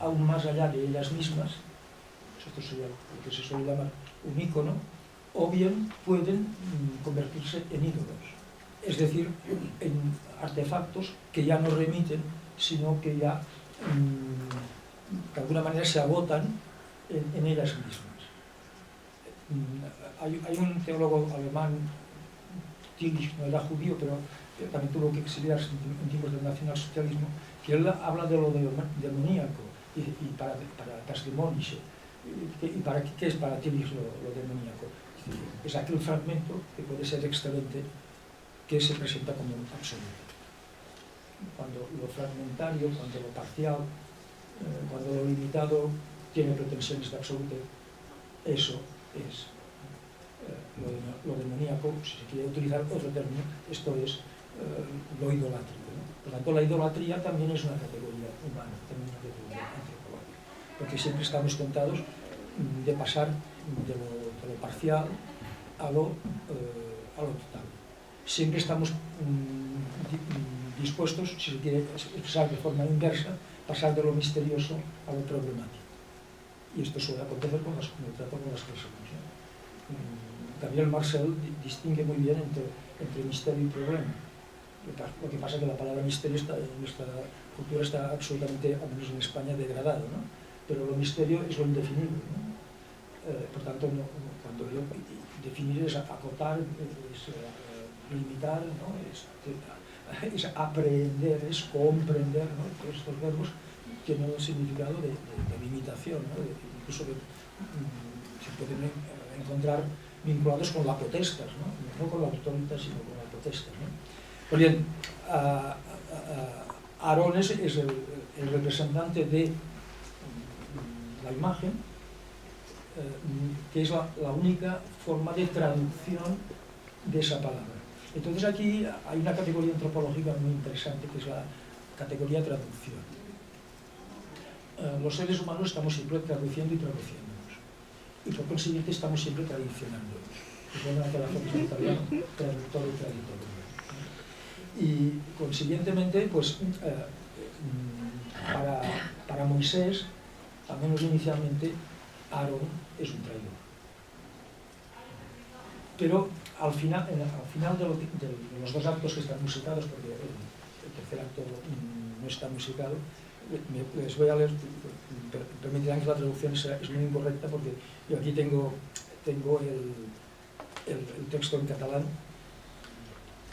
aún más allá de ellas mismas, esto sería lo que se suele llamar un ícono, o bien pueden convertirse en ídolos, es decir, en artefactos que ya no remiten, sino que ya de alguna manera se agotan en ellas mismas. Hay un teólogo alemán, Tillich, no era judío, pero también tuvo que exiliarse en tiempos del nacionalsocialismo, que él habla de lo demoníaco y para Tasdemonische. ¿Y para qué es para Tillich lo demoníaco? Es aquel fragmento que puede ser excelente, que se presenta como absoluto. Cuando lo fragmentario, cuando lo parcial, cuando lo limitado tiene pretensiones de absoluto, eso es lo demoníaco. Si se quiere utilizar otro término, esto es lo idolátrico, ¿no? Por tanto, la idolatría también es una categoría humana, también una categoría antropológica, porque siempre estamos tentados de pasar de lo parcial a lo total. Siempre estamos dispuestos, si se quiere expresar de forma inversa, pasar de lo misterioso a lo problemático. Y esto suele acontecer con el trato con las personas, ¿no? Gabriel Marcel distingue muy bien entre misterio y problema. Lo que pasa es que la palabra misterio en nuestra cultura está absolutamente, al menos en España, degradado, ¿no? Pero lo misterio es lo indefinible, ¿no? Por tanto, cuando yo definir es acotar, es limitar, ¿no? Es aprehender, es comprender, ¿no? Todos estos verbos tienen un significado de limitación, ¿no? Incluso se pueden encontrar vinculados con la potestas, no con la autoridad, sino con la potestas, ¿no? Pues bien, Aarón es el representante de la imagen, que es la única forma de traducción de esa palabra. Entonces aquí hay una categoría antropológica muy interesante, que es la categoría traducción. Los seres humanos estamos siempre traduciendo y traduciéndonos, y por consiguiente estamos siempre tradicionando. Recuerdan que la forma italiana, traductor y traductor. Y consiguientemente, pues, para Moisés, al menos inicialmente, Aarón es un traidor. Pero al final de los dos actos que están musicados, porque el tercer acto no está musicado, les voy a leer, permitirán que la traducción es muy incorrecta, porque yo aquí tengo el texto en catalán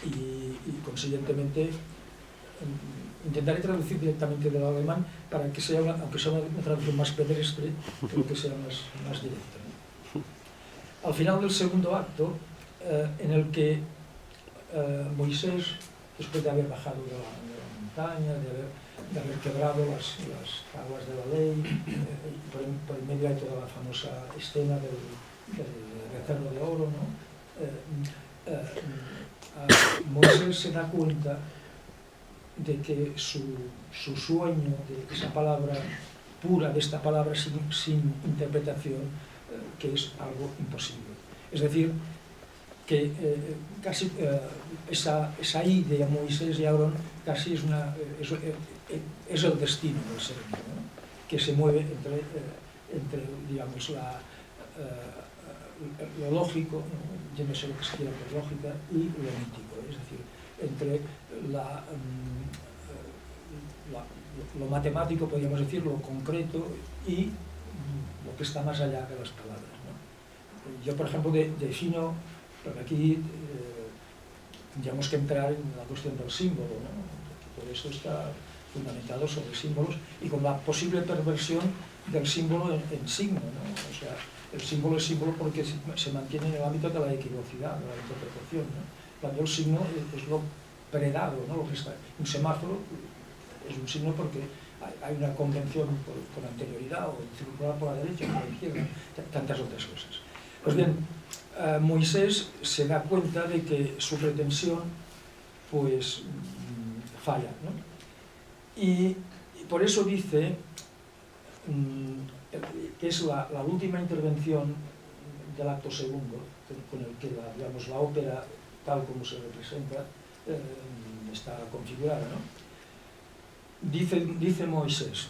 y consiguientemente intentaré traducir directamente del alemán para que sea, aunque sea una traducción más pedestre, pero que sea más directa, ¿no? Al final del segundo acto, en el que Moisés, después de haber bajado de la montaña, de haber quebrado las tablas de la ley, por en medio hay toda la famosa escena del becerro de oro, ¿no? Moisés se da cuenta de que su sueño de esa palabra pura, de esta palabra sin interpretación, que es algo imposible. Es decir, que casi esa idea de Moisés y Aarón casi es el destino del ser humano, ¿no? Que se mueve entre digamos, lo lógico, ¿no? Yo no sé lo que se quiere por lógica, y lo mítico, es decir, entre lo matemático, podríamos decir, lo concreto, y lo que está más allá de las palabras, ¿no? Yo, por ejemplo, defino, porque aquí tendríamos que entrar en la cuestión del símbolo, ¿no? Todo esto está fundamentado sobre símbolos y con la posible perversión del símbolo en signo, ¿no? O sea, el símbolo es símbolo porque se mantiene en el ámbito de la equivocidad, de la interpretación, ¿no? Cuando el signo es lo predado, ¿no? Lo que está. Un semáforo es un signo porque hay una convención con anterioridad, o circular por la derecha, por la izquierda, tantas otras cosas. Pues bien, Moisés se da cuenta de que su pretensión pues falla, ¿no? Y por eso dice que es la última intervención del acto segundo, con el que la ópera, tal como se representa, está configurada, ¿no? Dice Moisés,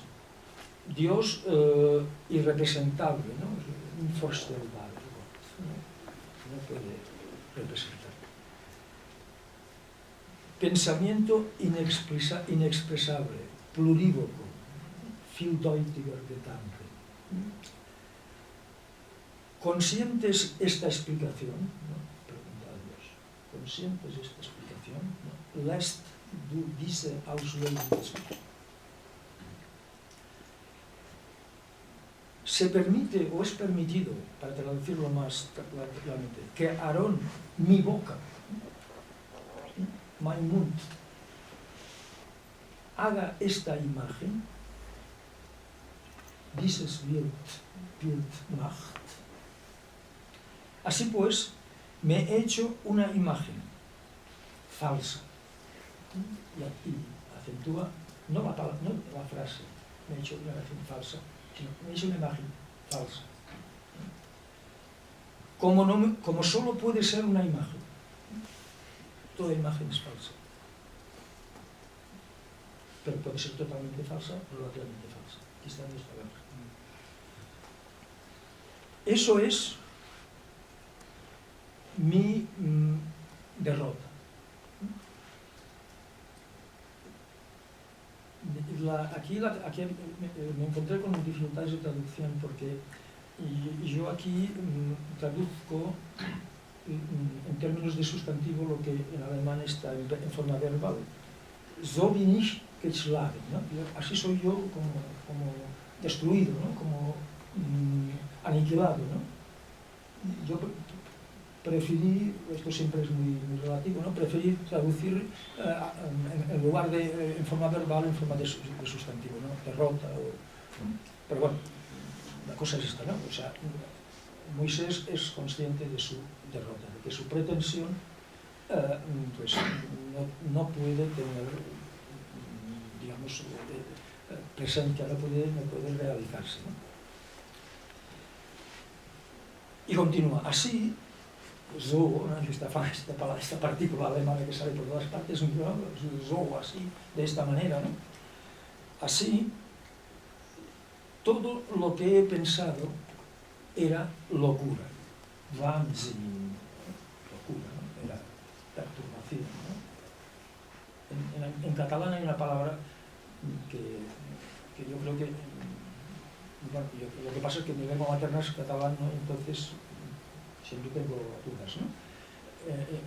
Dios irrepresentable, ¿no? Unvorstellbar, no puede representar. Pensamiento inexpresable, plurívoco, vieldeutiger Gedanke. ¿Conscientes esta explicación? ¿No? Pregunta a Dios. ¿Conscientes esta explicación? ¿No? Lässt du diese Auslegung zu? Se permite o es permitido, para traducirlo más claramente, que Aarón, mi boca, mein Mund, haga esta imagen, dieses Bild macht. Así pues, me he hecho una imagen falsa. Y aquí acentúa, no la frase, me he hecho una imagen falsa, sino me he hecho una imagen falsa. Como solo puede ser una imagen. Toda imagen es falsa. Pero puede ser totalmente falsa o relativamente falsa. Aquí están mis palabras. Eso es mi derrota. Aquí me encontré con dificultades de traducción porque yo aquí traduzco en términos de sustantivo lo que en alemán está en forma verbal. So bin ich geschlagen, ¿no? Así soy yo como destruido, ¿no? Como aniquilado, ¿no? Yo preferí, esto siempre es muy relativo, ¿no? Preferí traducir en lugar de en forma verbal, en forma de sustantivo, ¿no? Derrota, pero bueno, la cosa es esta, ¿no? O sea, Moisés es consciente de su derrota, de que su pretensión pues no puede tener, digamos, presencia, no puede realizarse, ¿no? Y continúa, así, so, esta partícula alemana que sale por todas partes, so, así, de esta manera, ¿no? Así, todo lo que he pensado era locura, Wahnsinn, locura, ¿no? Era perturbación, ¿no? En catalán hay una palabra que yo creo que, bueno, lo que pasa es que mi lengua materna es catalán, ¿no? Entonces siempre tengo dudas, ¿no?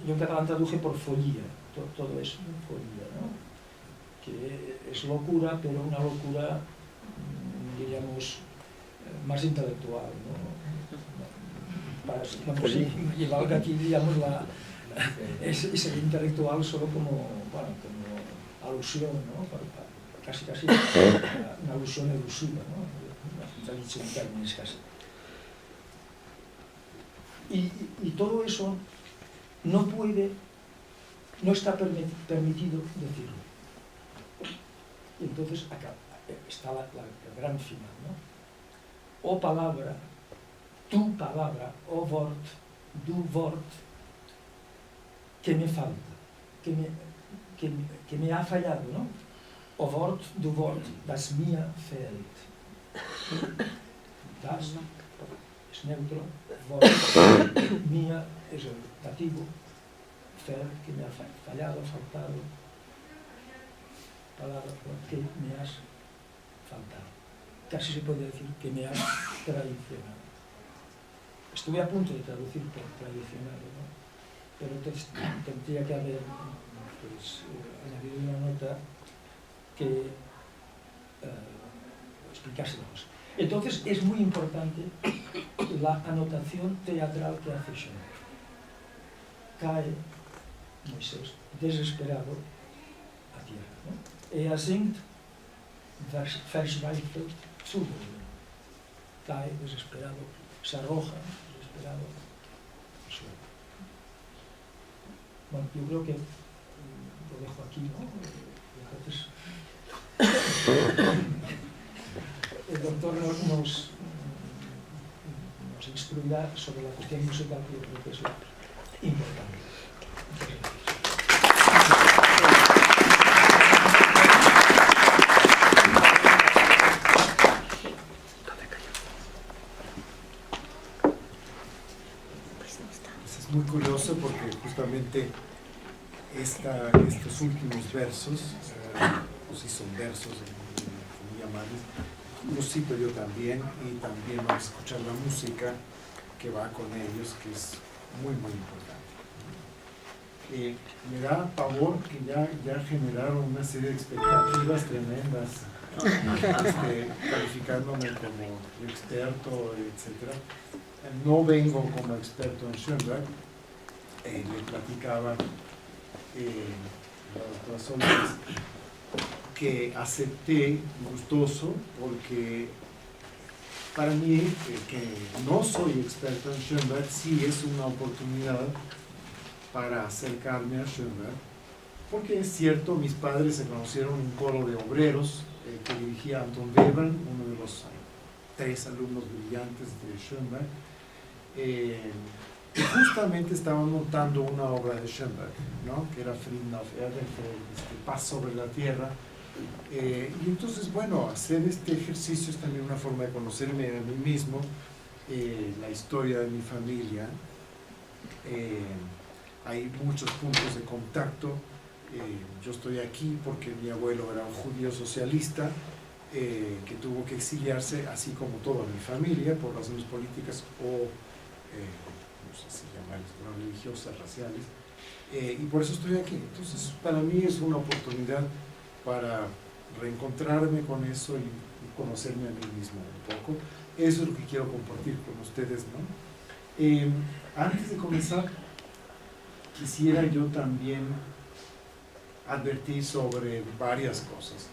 Yo en catalán traduje por follía, todo es follía, ¿no? Que es locura, pero una locura, diríamos, más intelectual, ¿no? Para llevar que aquí, digamos, es el intelectual solo como alusión, ¿no? Casi una alusión elusiva, ¿no? Una traducción en términos casi. Y todo eso no está permitido decirlo. Y entonces acá está la gran final, ¿no? O palabra, tu palabra, o Wort, du Wort, que me falta, que me ha fallado, ¿no? O Wort, du Wort, das mir fehlt. Das es neutro, Wort, mir es el dativo, fehlt, que me ha fallado, faltado, palabra, que me has faltado. Casi se puede decir que me has traicionado. Estuve a punto de traducir por traicionado, ¿no? Pero entonces tendría que haber añadido una nota que explicase la cosa. Entonces es muy importante la anotación teatral que hace Schoenberg. Cae Moisés desesperado a tierra, ¿no? Singt, verzweifelt zu Boden. Cae desesperado, se arroja desesperado al suelo. Bueno, yo creo que lo dejo aquí, ¿no? Entonces, el doctor nos instruirá sobre la cuestión musical, que yo creo que es lo importante. muy curioso porque justamente estos últimos versos, o si son versos, como llamarles, los cito yo también, y también vamos a escuchar la música que va con ellos, que es muy, muy importante. Me da pavor que ya generaron una serie de expectativas tremendas, calificándome como experto, etc. No vengo como experto en Schoenberg. Le platicaba la doctora Solís que acepté gustoso porque para mí, que no soy experto en Schoenberg, sí es una oportunidad para acercarme a Schoenberg, porque es cierto, mis padres se conocieron en un coro de obreros que dirigía Anton Webern, uno de los 3 alumnos brillantes de Schoenberg, que justamente estaban montando una obra de Schoenberg, ¿no? Que era Frieden auf Erden, Paz sobre la Tierra. Y entonces, bueno, hacer este ejercicio es también una forma de conocerme a mí mismo, la historia de mi familia. Hay muchos puntos de contacto. Yo estoy aquí porque mi abuelo era un judío socialista que tuvo que exiliarse, así como toda mi familia, por razones políticas o no sé si llamarlas, religiosas, raciales, y por eso estoy aquí. Entonces, para mí es una oportunidad para reencontrarme con eso y conocerme a mí mismo un poco. Eso es lo que quiero compartir con ustedes, ¿no? Antes de comenzar, quisiera yo también advertir sobre varias cosas.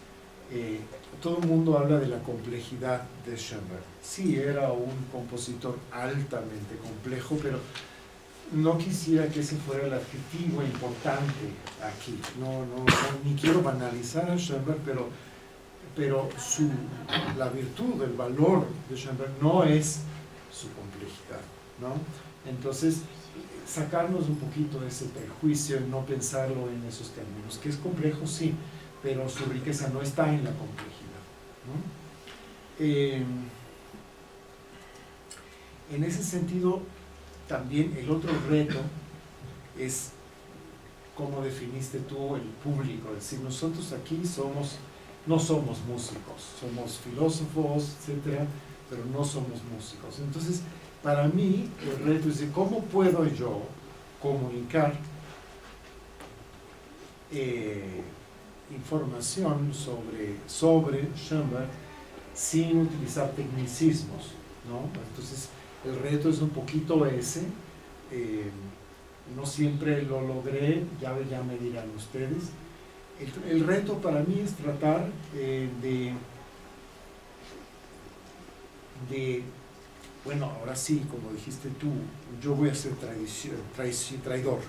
Todo el mundo habla de la complejidad de Schoenberg. Sí, era un compositor altamente complejo, pero no quisiera que ese fuera el adjetivo importante aquí. Ni quiero banalizar a Schoenberg, pero la virtud, el valor de Schoenberg no es su complejidad, ¿no? Entonces, sacarnos un poquito de ese prejuicio y no pensarlo en esos términos, que es complejo, sí, pero su riqueza no está en la complejidad, ¿no? En ese sentido, también el otro reto es cómo definiste tú el público. Es decir, nosotros aquí no somos músicos, somos filósofos, etcétera, pero no somos músicos. Entonces, para mí, el reto es de cómo puedo yo comunicar información sobre Schoenberg sin utilizar tecnicismos, ¿no? Entonces, el reto es un poquito ese. No siempre lo logré, ya me dirán ustedes. El reto para mí es tratar bueno, ahora sí, como dijiste tú, yo voy a ser traidor,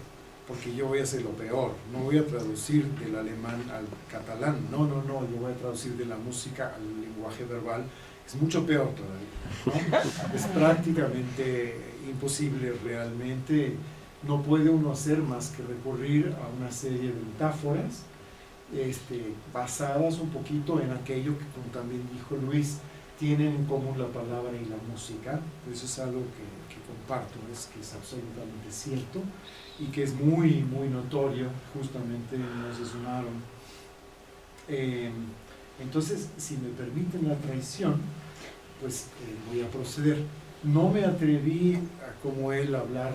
porque yo voy a hacer lo peor. No voy a traducir del alemán al catalán, no, yo voy a traducir de la música al lenguaje verbal. Es mucho peor todavía, ¿no? Es prácticamente imposible realmente. No puede uno hacer más que recurrir a una serie de metáforas basadas un poquito en aquello que, como también dijo Luis, tienen en común la palabra y la música. Eso es algo que comparto, que es absolutamente cierto y que es muy, muy notorio, justamente nos resonaron. Entonces, si me permiten la traición, pues voy a proceder. No me atreví como él a hablar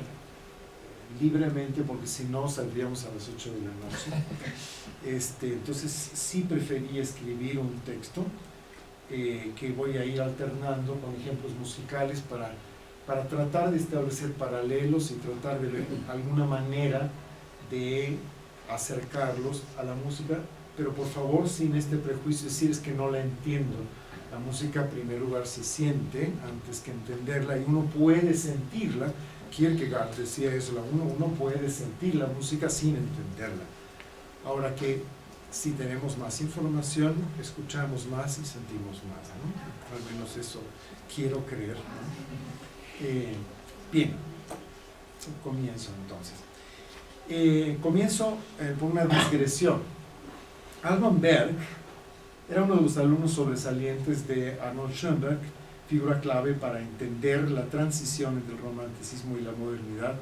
libremente, porque si no saldríamos a las 8 de la noche. Entonces sí preferí escribir un texto que voy a ir alternando con ejemplos musicales para tratar de establecer paralelos y tratar de alguna manera de acercarlos a la música, pero por favor sin este prejuicio, decir es que no la entiendo. La música en primer lugar se siente antes que entenderla, y uno puede sentirla. Kierkegaard decía eso, uno puede sentir la música sin entenderla. Ahora que si tenemos más información, escuchamos más y sentimos más, ¿no? Al menos eso quiero creer, ¿no? Bien, comienzo entonces. Comienzo por una digresión. Alban Berg era uno de los alumnos sobresalientes de Arnold Schoenberg, figura clave para entender la transición entre el romanticismo y la modernidad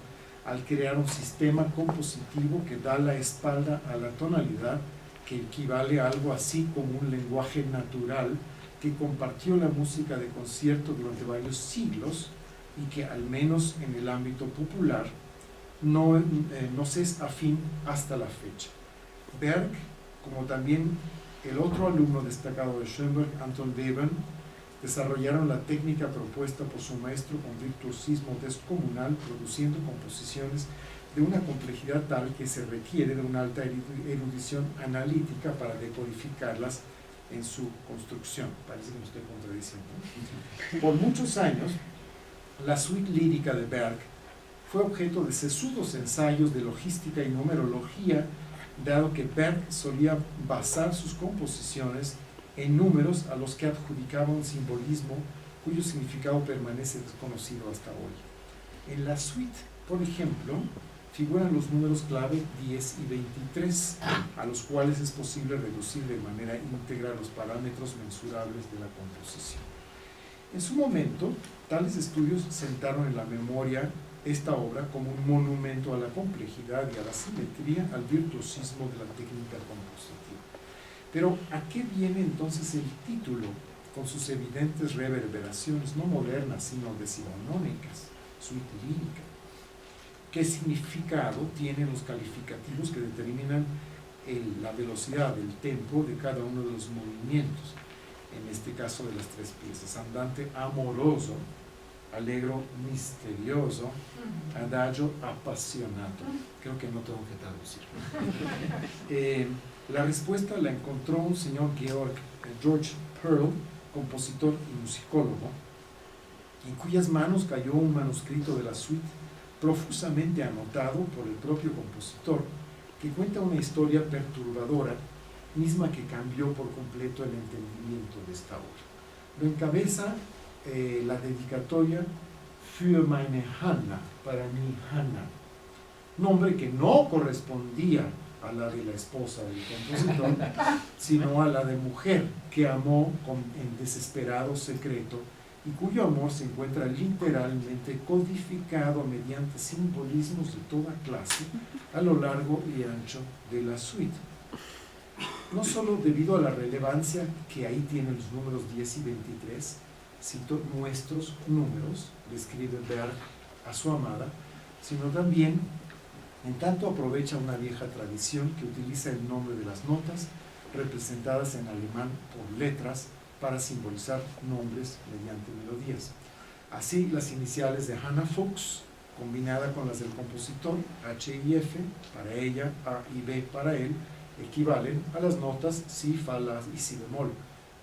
al crear un sistema compositivo que da la espalda a la tonalidad, que equivale a algo así como un lenguaje natural que compartió la música de concierto durante varios siglos y que, al menos en el ámbito popular, no se es afín hasta la fecha. Berg, como también el otro alumno destacado de Schoenberg, Anton Webern, desarrollaron la técnica propuesta por su maestro con virtuosismo descomunal, produciendo composiciones de una complejidad tal que se requiere de una alta erudición analítica para decodificarlas en su construcción. Parece que me estoy contradiciendo. Por muchos años, la suite lírica de Berg fue objeto de sesudos ensayos de logística y numerología, dado que Berg solía basar sus composiciones en números a los que adjudicaba un simbolismo cuyo significado permanece desconocido hasta hoy. En la suite, por ejemplo, figuran los números clave 10 y 23, a los cuales es posible reducir de manera íntegra los parámetros mensurables de la composición. En su momento, tales estudios sentaron en la memoria esta obra como un monumento a la complejidad y a la simetría, al virtuosismo de la técnica compositiva. Pero, ¿a qué viene entonces el título, con sus evidentes reverberaciones no modernas, sino decimonónicas, suite lírica? ¿Qué significado tienen los calificativos que determinan la velocidad, el tempo de cada uno de los movimientos? En este caso de las tres piezas: andante amoroso, allegro misterioso, adagio appassionato. Creo que no tengo que traducir. La respuesta la encontró un señor George Pearl, compositor y musicólogo, en cuyas manos cayó un manuscrito de la suite profusamente anotado por el propio compositor, que cuenta una historia perturbadora, misma que cambió por completo el entendimiento de esta obra. Lo encabeza la dedicatoria Für meine Hanna, para mi Hanna, nombre que no correspondía a la de la esposa del compositor, sino a la de mujer que amó en desesperado secreto y cuyo amor se encuentra literalmente codificado mediante simbolismos de toda clase a lo largo y ancho de la suite. No solo debido a la relevancia que ahí tienen los números 10 y 23, cito nuestros números, describe Berg a su amada, sino también en tanto aprovecha una vieja tradición que utiliza el nombre de las notas representadas en alemán por letras para simbolizar nombres mediante melodías. Así, las iniciales de Hannah Fuchs, combinada con las del compositor, H y F, para ella, A y B para él, equivalen a las notas Si, Fa, La y Si bemol.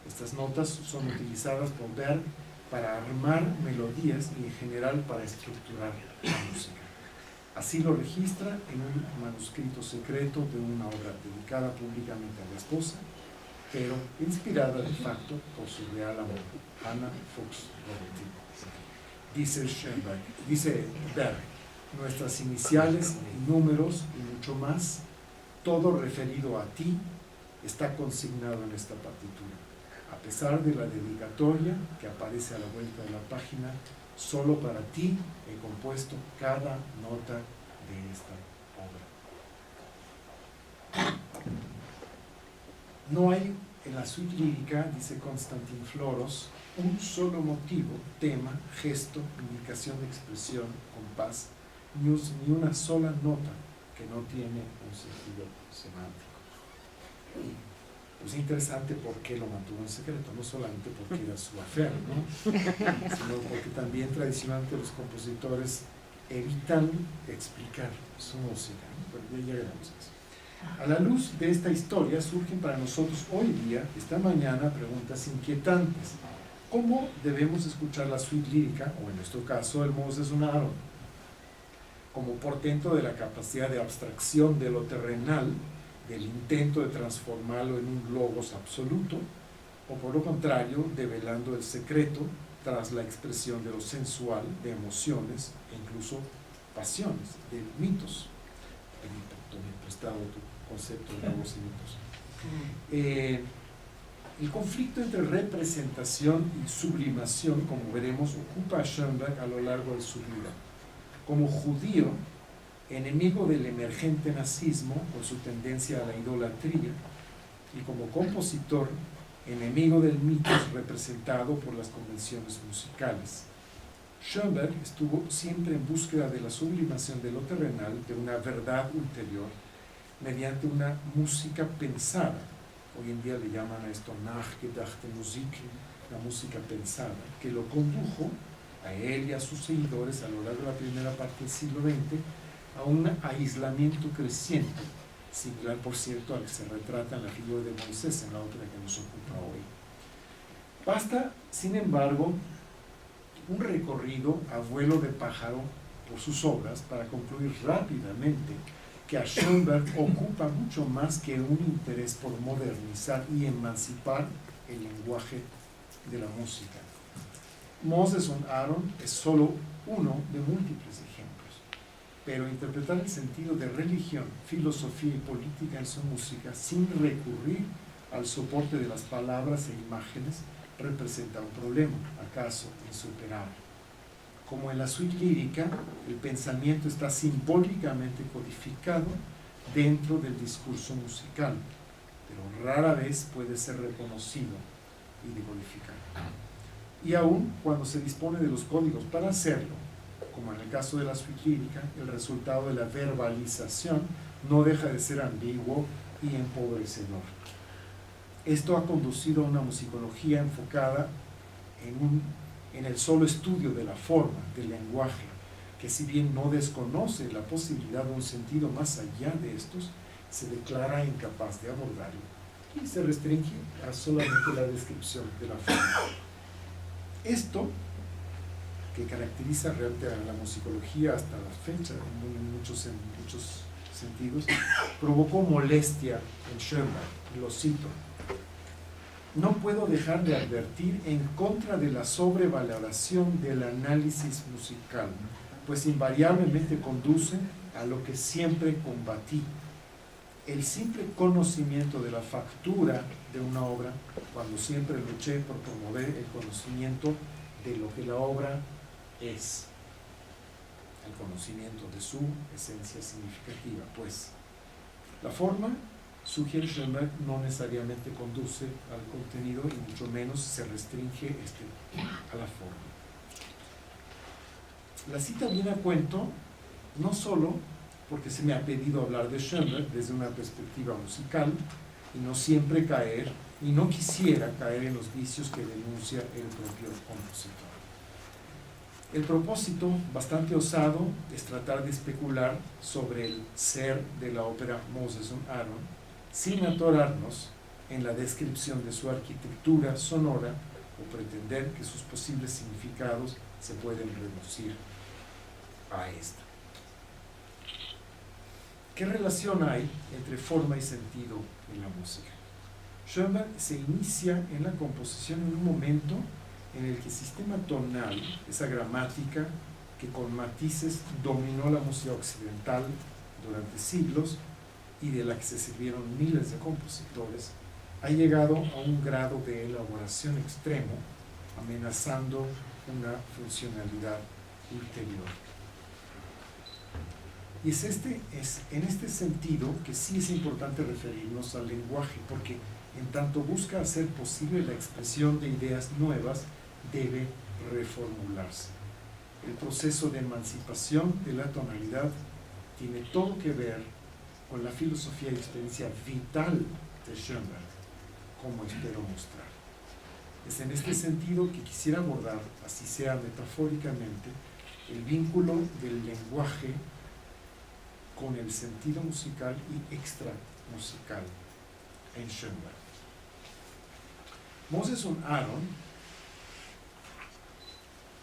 Estas notas son utilizadas por Berg para armar melodías y en general para estructurar la música. Así lo registra en un manuscrito secreto de una obra dedicada públicamente a la esposa, pero inspirada de facto por su real amor, Hannah Fuchs Robertin. Dice Berg, nuestras iniciales, números y mucho más, todo referido a ti, está consignado en esta partitura. A pesar de la dedicatoria que aparece a la vuelta de la página, solo para ti he compuesto cada nota de esta obra. No hay en la suite lírica, dice Konstantin Floros, un solo motivo, tema, gesto, indicación de expresión, compás, ni una sola nota que no tiene un sentido semántico. Es interesante por qué lo mantuvo en secreto, no solamente porque era su affair, ¿no? Sino porque también tradicionalmente los compositores evitan explicar su música, ¿no? Pero ya veremos eso. A la luz de esta historia surgen para nosotros hoy día, esta mañana, preguntas inquietantes. ¿Cómo debemos escuchar la suite lírica, o en nuestro caso el Moses und Aaron? Como portento de la capacidad de abstracción de lo terrenal, del intento de transformarlo en un logos absoluto, o por lo contrario, develando el secreto tras la expresión de lo sensual, de emociones e incluso pasiones, de mitos. Tomé prestado tu concepto de logos y mitos. El conflicto entre representación y sublimación, como veremos, ocupa a Schoenberg a lo largo de su vida. Como judío, enemigo del emergente nazismo con su tendencia a la idolatría, y como compositor, enemigo del mitos representado por las convenciones musicales. Schoenberg estuvo siempre en búsqueda de la sublimación de lo terrenal, de una verdad ulterior, mediante una música pensada. Hoy en día le llaman a esto Nachgedachte Musik, la música pensada, que lo condujo a él y a sus seguidores a lo largo de la primera parte del siglo XX a un aislamiento creciente, similar, por cierto, al que se retrata en la figura de Moisés en la ópera que nos ocupa hoy. Basta, sin embargo, un recorrido a vuelo de pájaro por sus obras para concluir rápidamente que a Schoenberg ocupa mucho más que un interés por modernizar y emancipar el lenguaje de la música. Moses und Aaron es solo uno de múltiples ejemplos, pero interpretar el sentido de religión, filosofía y política en su música sin recurrir al soporte de las palabras e imágenes representa un problema, acaso insuperable. Como en la suite lírica, el pensamiento está simbólicamente codificado dentro del discurso musical, pero rara vez puede ser reconocido y decodificado. Y aun cuando se dispone de los códigos para hacerlo, como en el caso de la suite lírica, el resultado de la verbalización no deja de ser ambiguo y empobrecedor. Esto ha conducido a una musicología enfocada en el solo estudio de la forma, del lenguaje, que si bien no desconoce la posibilidad de un sentido más allá de estos, se declara incapaz de abordarlo y se restringe a solamente la descripción de la forma. Esto, que caracteriza realmente a la musicología hasta la fecha en muchos sentidos, provocó molestia en Schoenberg, lo cito: no puedo dejar de advertir en contra de la sobrevaloración del análisis musical, pues invariablemente conduce a lo que siempre combatí: el simple conocimiento de la factura de una obra, cuando siempre luché por promover el conocimiento de lo que la obra es, el conocimiento de su esencia significativa. Pues la forma, sugiere Schoenberg, no necesariamente conduce al contenido y mucho menos se restringe a la forma. La cita viene a cuento no solo porque se me ha pedido hablar de Schoenberg desde una perspectiva musical y no siempre caer, y no quisiera caer en los vicios que denuncia el propio compositor. El propósito, bastante osado, es tratar de especular sobre el ser de la ópera Moses und Aaron, sin atorarnos en la descripción de su arquitectura sonora o pretender que sus posibles significados se pueden reducir a esta. ¿Qué relación hay entre forma y sentido en la música? Schoenberg se inicia en la composición en un momento en el que el sistema tonal, esa gramática que con matices dominó la música occidental durante siglos y de la que se sirvieron miles de compositores, ha llegado a un grado de elaboración extremo, amenazando una funcionalidad ulterior. Y es en este sentido que sí es importante referirnos al lenguaje, porque en tanto busca hacer posible la expresión de ideas nuevas, debe reformularse. El proceso de emancipación de la tonalidad tiene todo que ver con la filosofía y experiencia vital de Schoenberg, como espero mostrar. Es en este sentido que quisiera abordar, así sea metafóricamente, el vínculo del lenguaje con el sentido musical y extramusical en Schoenberg. Moses und Aaron,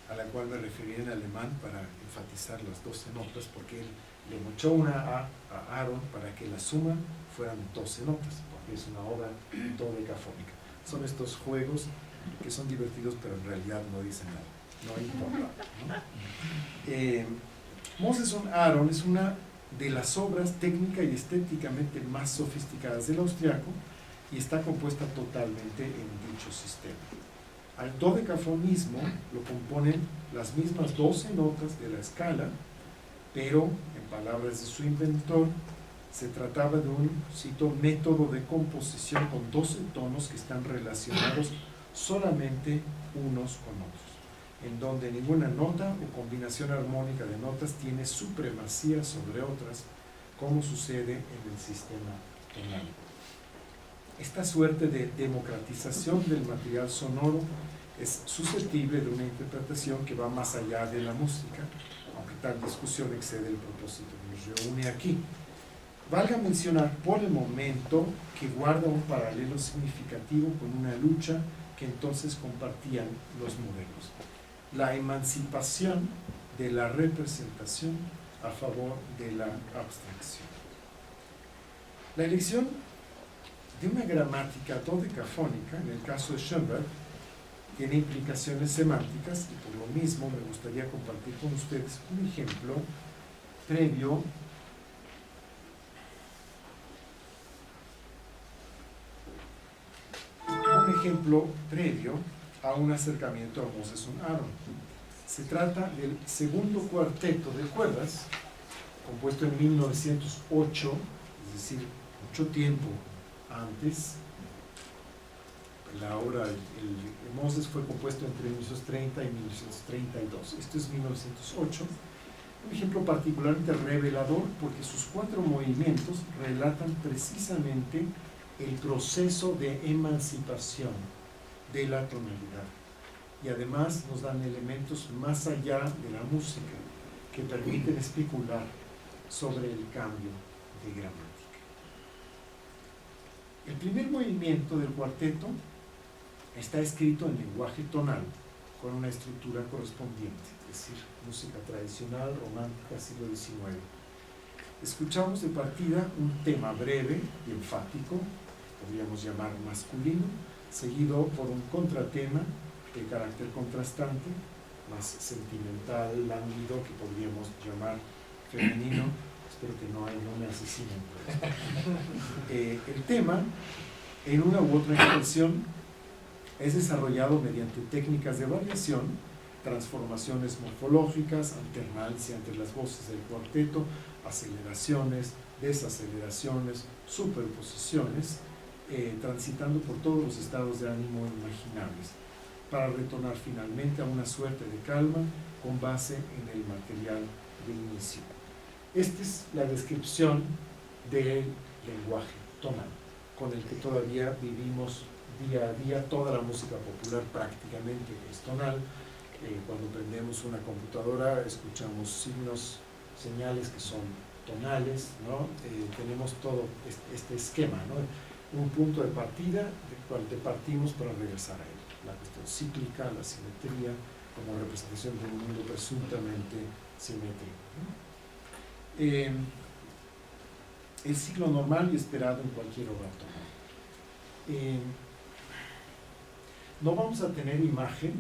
a la cual me referiré en alemán para enfatizar las 12 notas, porque él le mochó una A a Aaron para que la suma fueran 12 notas, porque es una obra dodecafónica. Son estos juegos que son divertidos, pero en realidad no dicen nada, no importa, ¿no? Moses und Aaron es una de las obras técnica y estéticamente más sofisticadas del austriaco y está compuesta totalmente en dicho sistema. Al dodecafonismo lo componen las mismas 12 notas de la escala, pero, en palabras de su inventor, se trataba de un, cito, método de composición con 12 tonos que están relacionados solamente unos con otros, en donde ninguna nota o combinación armónica de notas tiene supremacía sobre otras, como sucede en el sistema tonal. Esta suerte de democratización del material sonoro es susceptible de una interpretación que va más allá de la música, aunque tal discusión excede el propósito que nos reúne aquí. Valga mencionar por el momento que guarda un paralelo significativo con una lucha que entonces compartían los modelos: la emancipación de la representación a favor de la abstracción. La elección de una gramática dodecafónica, en el caso de Schoenberg, tiene implicaciones semánticas, y por lo mismo me gustaría compartir con ustedes un ejemplo previo a un acercamiento a Moses und Aaron. Se trata del segundo cuarteto de cuerdas, compuesto en 1908, es decir, mucho tiempo antes. La obra de Moses fue compuesto entre 1930 y 1932. Esto es 1908. Un ejemplo particularmente revelador porque sus 4 movimientos relatan precisamente el proceso de emancipación de la tonalidad, y además nos dan elementos más allá de la música que permiten especular sobre el cambio de gramática. El primer movimiento del cuarteto está escrito en lenguaje tonal, con una estructura correspondiente, es decir, música tradicional, romántica, siglo XIX. Escuchamos de partida un tema breve y enfático, podríamos llamar masculino, seguido por un contratema de carácter contrastante, más sentimental, lánguido, que podríamos llamar femenino. Espero que no me asesinen por esto. El tema, en una u otra expresión, es desarrollado mediante técnicas de variación, transformaciones morfológicas, alternancia entre las voces del cuarteto, aceleraciones, desaceleraciones, superposiciones, transitando por todos los estados de ánimo imaginables, para retornar finalmente a una suerte de calma con base en el material de inicio. Esta es la descripción del lenguaje tonal, con el que todavía vivimos día a día. Toda la música popular prácticamente es tonal. Cuando prendemos una computadora escuchamos signos, señales que son tonales, ¿no? Tenemos todo este esquema, ¿no? Un punto de partida del cual partimos para regresar a él. La cuestión cíclica, la simetría, como representación de un mundo presuntamente simétrico, ¿no? El ciclo normal y esperado en cualquier obra tonal. No vamos a tener imagen,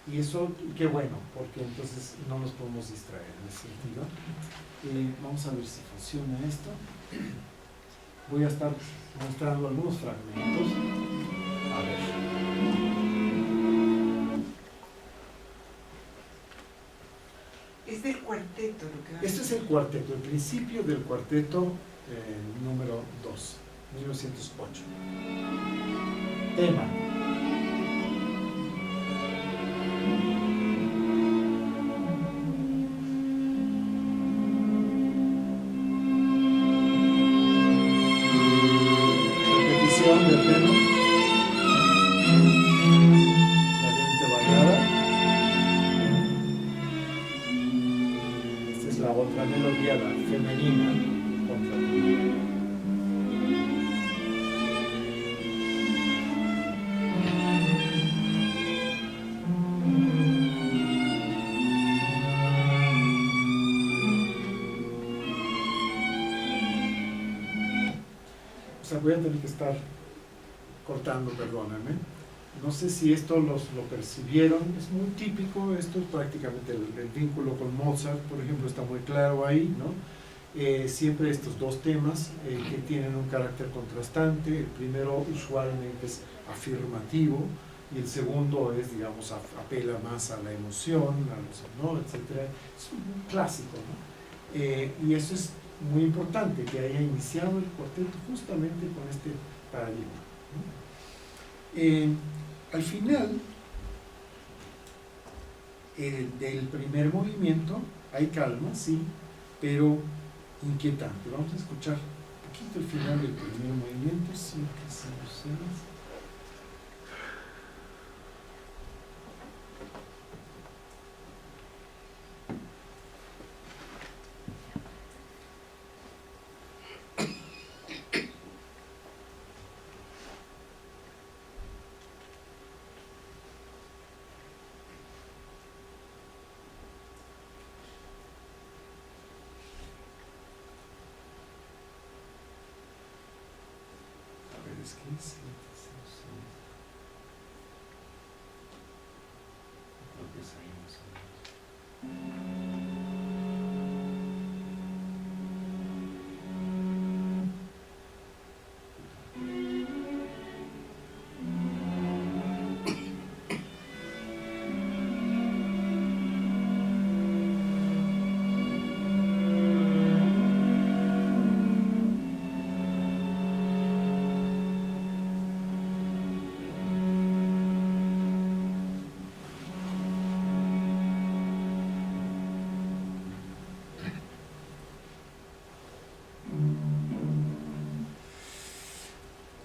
y eso, qué bueno, porque entonces no nos podemos distraer en ese sentido. Vamos a ver si funciona esto. Voy a estar mostrando algunos fragmentos. A ver. Es del cuarteto lo que va a Este es el cuarteto, el principio del cuarteto número 2, 1908. Tema. Repetición del tema. La mente variada. Esta es la otra melodía, la femenina, contra. Voy a tener que estar cortando, perdónenme. No sé si esto lo percibieron, es muy típico, esto es prácticamente el vínculo con Mozart, por ejemplo, está muy claro ahí, ¿no? Siempre estos dos temas que tienen un carácter contrastante. El primero usualmente es afirmativo y el segundo es, digamos, apela más a la emoción, ¿no? Etcétera. Es un clásico, ¿no? Y eso es muy importante, que haya iniciado el cuarteto justamente con este paradigma, ¿no? Al final del primer movimiento hay calma, sí, pero inquietante. Vamos a escuchar un poquito el final del primer movimiento, 5, 5, 6. Es que 7, 6, 6. Creo que es ahí más o menos.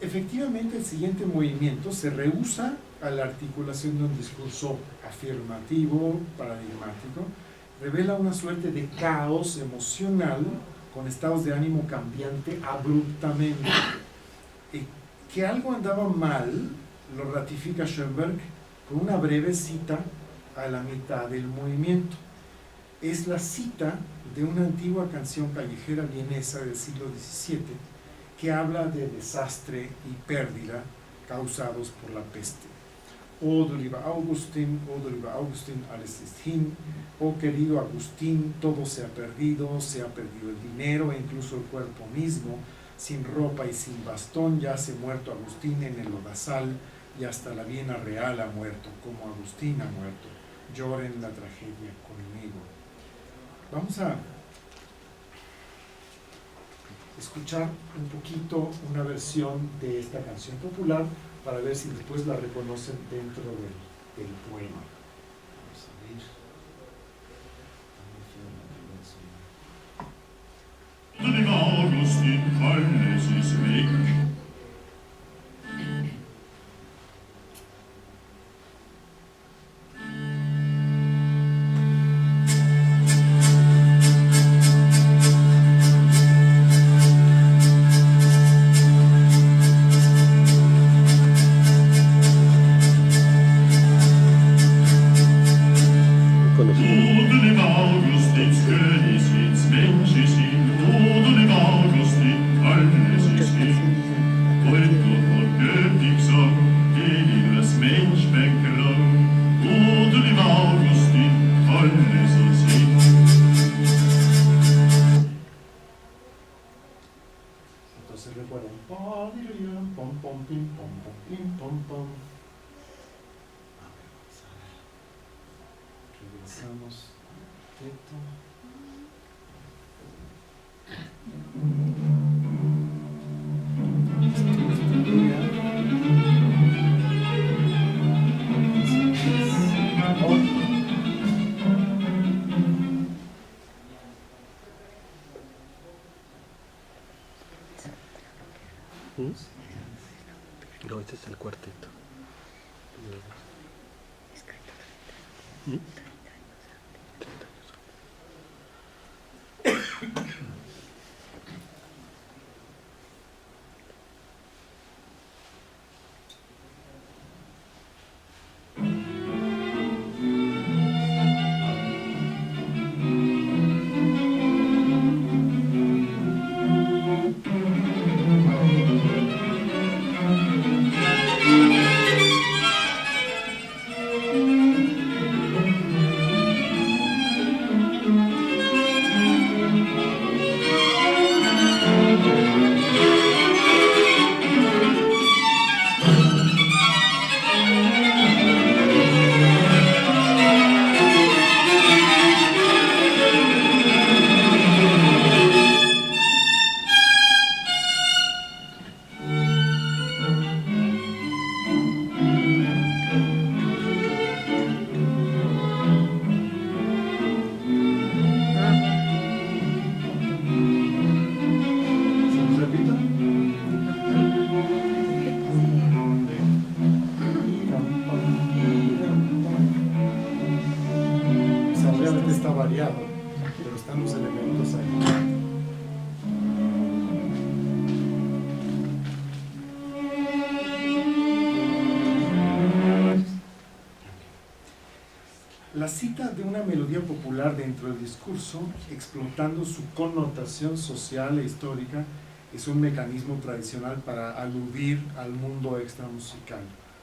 Efectivamente, el siguiente movimiento se rehúsa a la articulación de un discurso afirmativo, paradigmático, revela una suerte de caos emocional con estados de ánimo cambiante abruptamente. Que algo andaba mal lo ratifica Schoenberg con una breve cita a la mitad del movimiento. Es la cita de una antigua canción callejera vienesa del siglo XVII que habla de desastre y pérdida causados por la peste. Oh, du lieber Augustin, alles ist hin. Oh, querido Agustín, todo se ha perdido el dinero e incluso el cuerpo mismo. Sin ropa y sin bastón yace muerto Agustín en el lodazal, y hasta la Viena Real ha muerto, como Agustín ha muerto. Lloren la tragedia conmigo. Vamos a escuchar un poquito una versión de esta canción popular para ver si después la reconocen dentro del poema. Vamos a ver. Augustin, alles ist weg. Entonces recuerden, pom, pom, pom, pim, pom, pom, pim, pom, pom. A ver, vamos a ver. Regresamos al teto. No, este es el cuarteto. está variado, pero están los elementos ahí. La cita de una melodía popular dentro del discurso, explotando su connotación social e histórica, es un mecanismo tradicional para aludir al mundo extramusical,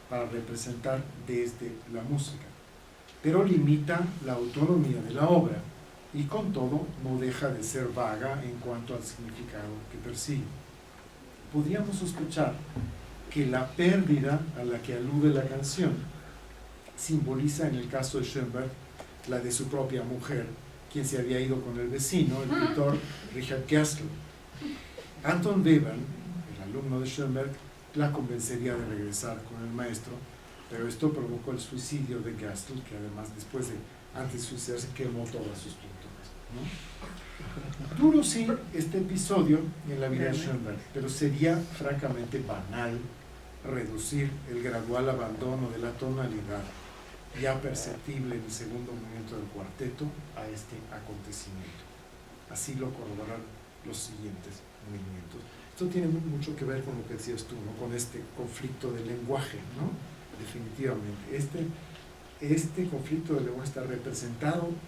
para representar desde la música, pero limita la autonomía de la obra y con todo no deja de ser vaga en cuanto al significado que persigue. Podríamos sospechar que la pérdida a la que alude la canción simboliza en el caso de Schoenberg la de su propia mujer, quien se había ido con el vecino, el pintor Richard Gerstl. Anton Webern, el alumno de Schoenberg, la convencería de regresar con el maestro, pero esto provocó el suicidio de Gerstl, que además antes de suicidarse quemó todas sus pinturas, ¿no? Duro sí este episodio en la vida de Schoenberg, pero sería francamente banal reducir el gradual abandono de la tonalidad ya perceptible en el segundo movimiento del cuarteto a este acontecimiento. Así lo corroboran los siguientes movimientos. Esto tiene mucho que ver con lo que decías tú, ¿no? Con este conflicto del lenguaje, ¿no? Definitivamente. Este conflicto del lenguaje está representado